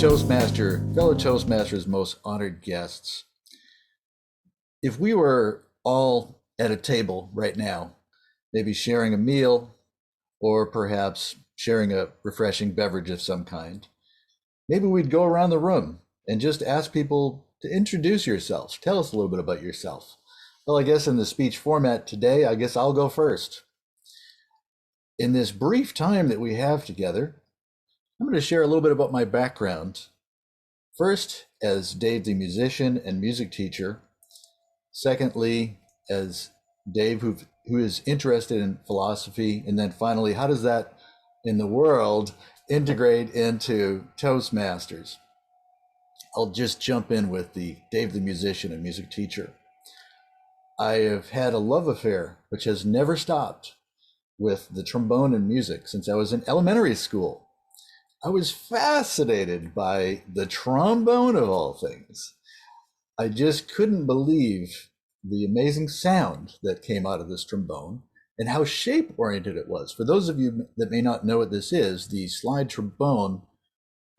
Fellow Toastmasters, most honored guests. If we were all at a table right now, maybe sharing a meal or perhaps sharing a refreshing beverage of some kind, maybe we'd go around the room and just ask people to introduce yourselves. Tell us a little bit about yourself. Well, I guess in the speech format today, I guess I'll go first. In this brief time that we have together, I'm going to share a little bit about my background. First, as Dave the musician and music teacher. Secondly, as Dave who is interested in philosophy. And then finally, how does that in the world integrate into Toastmasters? I'll just jump in with the Dave the musician and music teacher. I have had a love affair, which has never stopped, with the trombone and music since I was in elementary school. I was fascinated by the trombone of all things. I just couldn't believe the amazing sound that came out of this trombone and how shape-oriented it was. For those of you that may not know what this is, the slide trombone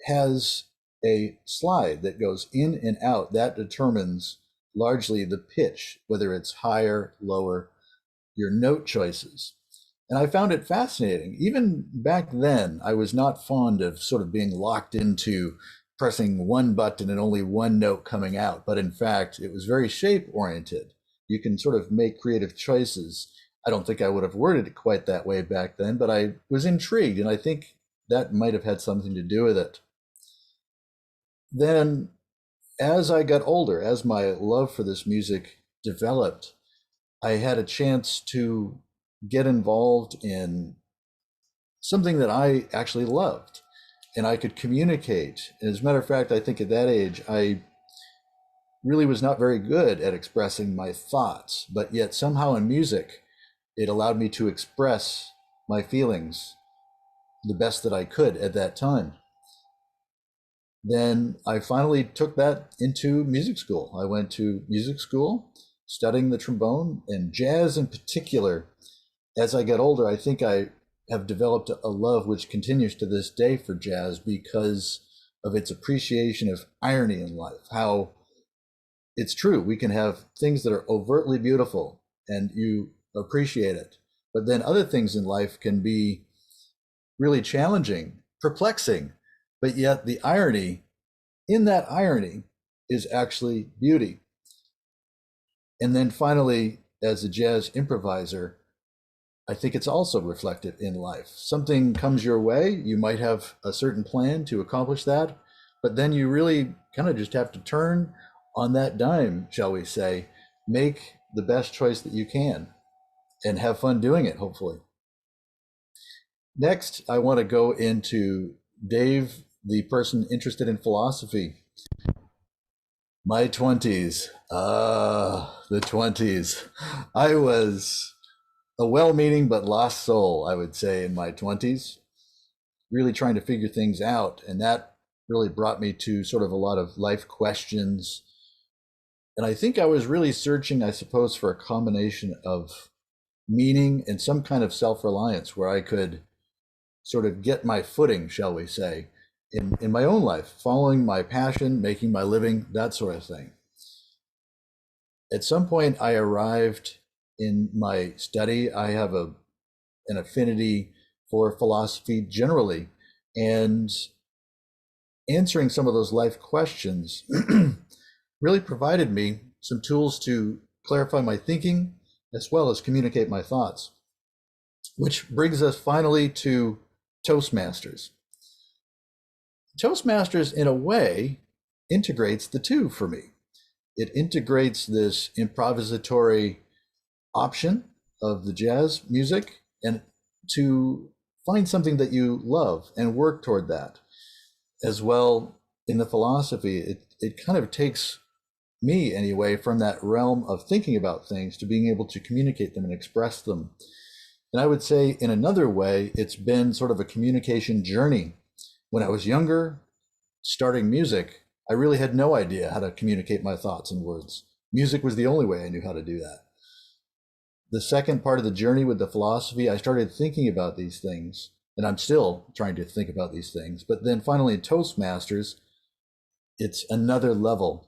has a slide that goes in and out. That determines largely the pitch, whether it's higher, lower, your note choices. And I found it fascinating. Even back then, I was not fond of sort of being locked into pressing one button and only one note coming out. But in fact, it was very shape-oriented. You can sort of make creative choices. I don't think I would have worded it quite that way back then, but I was intrigued, and I think that might have had something to do with it. Then, as I got older, as my love for this music developed, I had a chance to get involved in something that I actually loved and I could communicate. And as a matter of fact, I think at that age, I really was not very good at expressing my thoughts, but yet somehow in music, it allowed me to express my feelings the best that I could at that time. Then I finally took that into music school. I went to music school studying the trombone and jazz in particular. As I get older, I think I have developed a love which continues to this day for jazz because of its appreciation of irony in life, how it's true. We can have things that are overtly beautiful and you appreciate it, but then other things in life can be really challenging, perplexing, but yet the irony in that irony is actually beauty. And then finally, as a jazz improviser, I think it's also reflected in life. Something comes your way, you might have a certain plan to accomplish that, but then you really kind of just have to turn on that dime, shall we say, make the best choice that you can and have fun doing it, hopefully. Next, I want to go into Dave, the person interested in philosophy. My 20s, the 20s. I was a well-meaning but lost soul, I would say, in my 20s, really trying to figure things out. And that really brought me to sort of a lot of life questions. And I think I was really searching, I suppose, for a combination of meaning and some kind of self-reliance where I could sort of get my footing, shall we say, in my own life, following my passion, making my living, that sort of thing. At some point, I arrived in my study. I have an affinity for philosophy generally, and answering some of those life questions really provided me some tools to clarify my thinking as well as communicate my thoughts, which brings us finally to Toastmasters. Toastmasters, in a way, integrates the two for me. It integrates this improvisatory option of the jazz music and to find something that you love and work toward that. As well, in the philosophy, it kind of takes me, anyway, from that realm of thinking about things to being able to communicate them and express them. And I would say, in another way, it's been sort of a communication journey. When I was younger, starting music, I really had no idea how to communicate my thoughts in words. Music was the only way I knew how to do that. The second part of the journey with the philosophy, I started thinking about these things, and I'm still trying to think about these things. But then finally in Toastmasters, it's another level,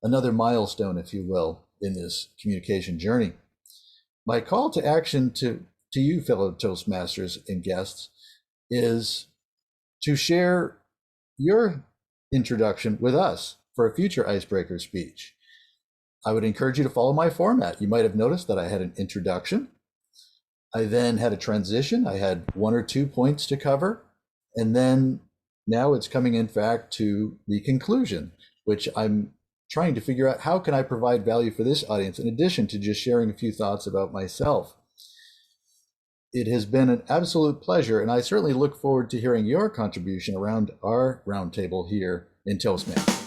another milestone, if you will, in this communication journey. My call to action to you, fellow Toastmasters and guests, is to share your introduction with us for a future icebreaker speech. I would encourage you to follow my format. You might have noticed that I had an introduction. I then had a transition. I had 1 or 2 points to cover. And then now it's coming in fact to the conclusion, which I'm trying to figure out how can I provide value for this audience in addition to just sharing a few thoughts about myself. It has been an absolute pleasure, and I certainly look forward to hearing your contribution around our roundtable here in Toastmasters.